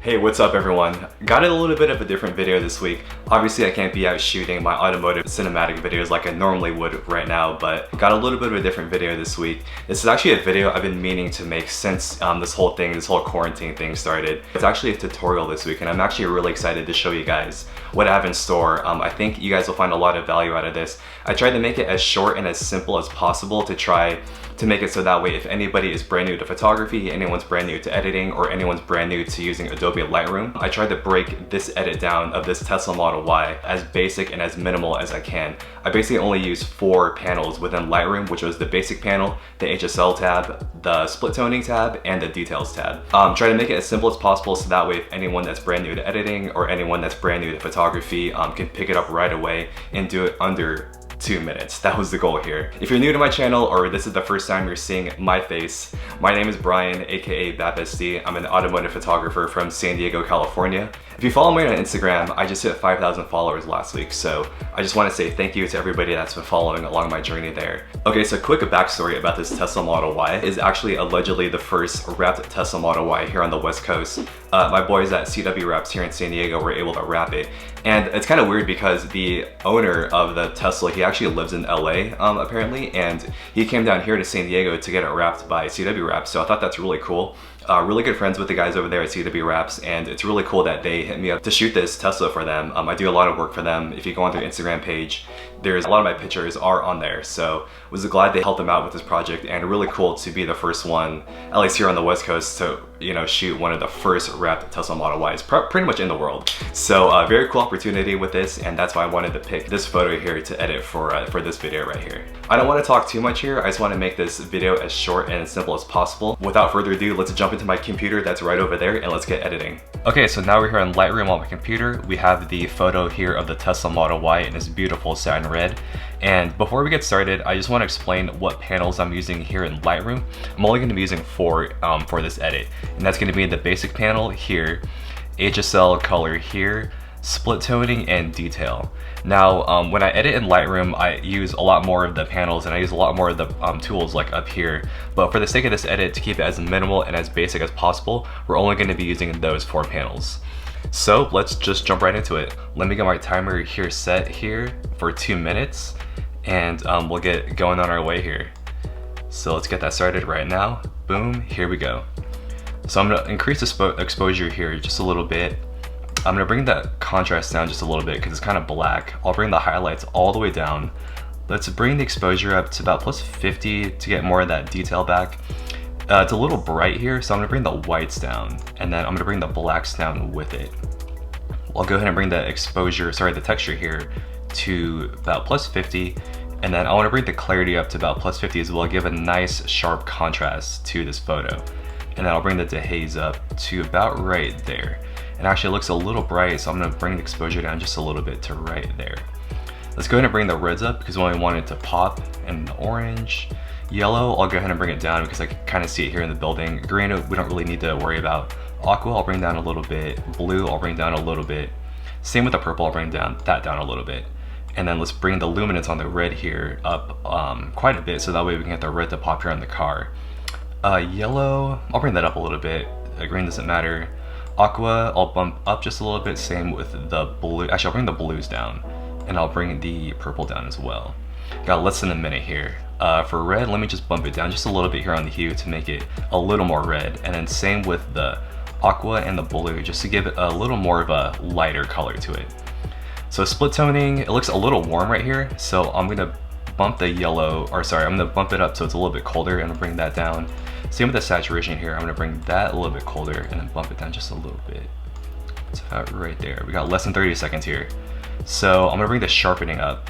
Hey, what's up everyone? Got a little bit of a different video this week. Obviously I can't be out shooting my automotive cinematic videos like I normally would right now, but got a little bit of a different video this week. This is actually a video I've been meaning to make since this whole quarantine thing started. It's actually a tutorial this week and I'm actually really excited to show you guys what I have in store. I think you guys will find a lot of value out of this. I tried to make it as short and as simple as possible to try to make it so that way if anybody is brand new to photography, anyone's brand new to editing, or anyone's brand new to using Adobe Lightroom, I tried to break this edit down of this Telsa Model Y as basic and as minimal as I can. I basically only used 4 panels within Lightroom, which was the basic panel, the HSL tab, the split toning tab, and the details tab. Try to make it as simple as possible so that way if anyone that's brand new to editing or anyone that's brand new to photography can pick it up right away and do it under 2 minutes. That was the goal here. If you're new to my channel or this is the first time you're seeing my face, my name is Brian, aka bap.sd. I'm an automotive photographer from San Diego, California. If you follow me on Instagram, I just hit 5,000 followers last week, so I just want to say thank you to everybody that's been following along my journey there. Okay, so quick backstory about this Telsa Model Y is actually allegedly the first wrapped Telsa Model Y here on the West Coast. My boys at CW Wraps here in San Diego were able to wrap it. And it's kind of weird because the owner of the Tesla, he actually lives in LA apparently, and he came down here to San Diego to get it wrapped by CW Wraps, so I thought that's really cool. Really good friends with the guys over there at CW Wraps, and it's really cool that they hit me up to shoot this Tesla for them. I do a lot of work for them. If you go on their Instagram page, there's a lot of my pictures are on there, so was glad they helped them out with this project, and really cool to be the first one, at least here on the West Coast, to shoot one of the first wrapped Telsa Model Ys pretty much in the world. So very cool opportunity with this, and that's why I wanted to pick this photo here to edit for this video right here. I don't want to talk too much here. I just want to make this video as short and as simple as possible. Without further ado, let's jump into my computer that's right over there and let's get editing. Okay, so now we're here on Lightroom on my computer. We have the photo here of the Telsa Model Y in this beautiful satin red. And before we get started, I just want to explain what panels I'm using here in Lightroom. I'm only going to be using 4 for this edit, and that's going to be the basic panel here, HSL color here, split toning, and detail. Now, when I edit in Lightroom, I use a lot more of the panels and I use a lot more of the tools like up here. But for the sake of this edit, to keep it as minimal and as basic as possible, we're only going to be using those 4 panels. So let's just jump right into it. Let me get my timer here set here for 2 minutes, and we'll get going on our way here. So let's get that started right now. Boom, here we go. So I'm gonna increase the exposure here just a little bit. I'm gonna bring the contrast down just a little bit because it's kind of black. I'll bring the highlights all the way down. Let's bring the exposure up to about plus 50 to get more of that detail back. It's a little bright here, so I'm gonna bring the whites down, and then I'm gonna bring the blacks down with it. I'll go ahead and bring the the texture here to about plus 50, and then I wanna bring the clarity up to about plus 50 as well, give a nice sharp contrast to this photo. And then I'll bring the dehaze up to about right there. It actually looks a little bright, so I'm gonna bring the exposure down just a little bit to right there. Let's go ahead and bring the reds up because we only want it to pop, and the orange. Yellow, I'll go ahead and bring it down because I can kind of see it here in the building. Green, we don't really need to worry about. Aqua, I'll bring down a little bit. Blue, I'll bring down a little bit. Same with the purple, I'll bring that down a little bit. And then let's bring the luminance on the red here up quite a bit, so that way we can get the red to pop here on the car. Yellow, I'll bring that up a little bit. Green doesn't matter. Aqua, I'll bump up just a little bit. Same with the blue. Actually, I'll bring the blues down, and I'll bring the purple down as well. Got less than a minute here. For red, let me just bump it down just a little bit here on the hue to make it a little more red. And then same with the aqua and the blue, just to give it a little more of a lighter color to it. So split toning, it looks a little warm right here, so I'm gonna bump the yellow, I'm gonna bump it up so it's a little bit colder, and I'll bring that down. Same with the saturation here, I'm gonna bring that a little bit colder and then bump it down just a little bit. It's about right there. We got less than 30 seconds here. So I'm gonna bring the sharpening up,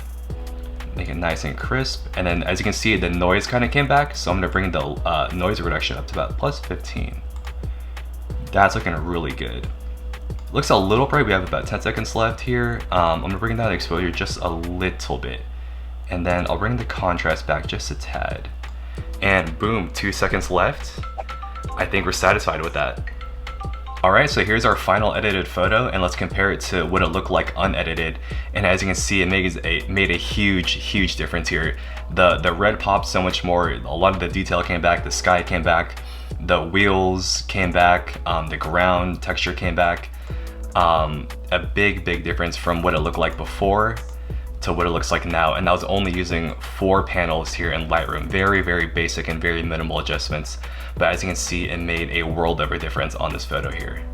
make it nice and crisp, and then as you can see, the noise kind of came back, so I'm gonna bring the noise reduction up to about plus 15. That's looking really good. Looks a little bright, we have about 10 seconds left here. I'm gonna bring down the exposure just a little bit, and then I'll bring the contrast back just a tad. And boom, 2 seconds left. I think we're satisfied with that. Alright, so here's our final edited photo, and let's compare it to what it looked like unedited. And as you can see, it made a huge difference here. The red popped so much more, a lot of the detail came back, the sky came back. The wheels came back, the ground texture came back. A big difference from what it looked like before to what it looks like now, and I was only using 4 panels here in Lightroom. Very basic and very minimal adjustments, but as you can see, it made a world of a difference on this photo here.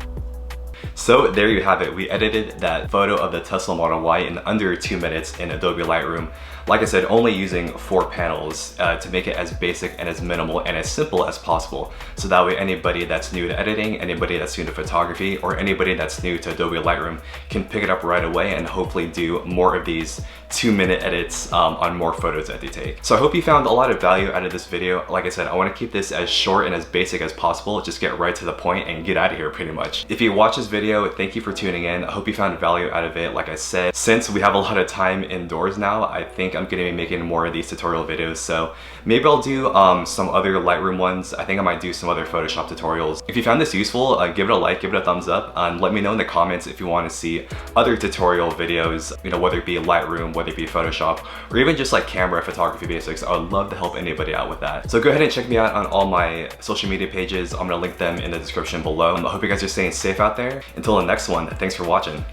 So there you have it. We edited that photo of the Telsa Model Y in under 2 minutes in Adobe Lightroom. Like I said, only using 4 panels to make it as basic and as minimal and as simple as possible. So that way anybody that's new to editing, anybody that's new to photography, or anybody that's new to Adobe Lightroom can pick it up right away and hopefully do more of these 2-minute edits on more photos that they take. So I hope you found a lot of value out of this video. Like I said, I want to keep this as short and as basic as possible. Just get right to the point and get out of here pretty much. If you watch this video, thank you for tuning in. I hope you found value out of it. Like I said, since we have a lot of time indoors now, I think I'm gonna be making more of these tutorial videos. So maybe I'll do some other Lightroom ones. I think I might do some other Photoshop tutorials. If you found this useful, give it a like, give it a thumbs up, and let me know in the comments if you want to see other tutorial videos, you know, whether it be Lightroom, whether it be Photoshop, or even just like camera photography basics. I would love to help anybody out with that. So go ahead and check me out on all my social media pages. I'm gonna link them in the description below. I hope you guys are staying safe out there. Until the next one, thanks for watching.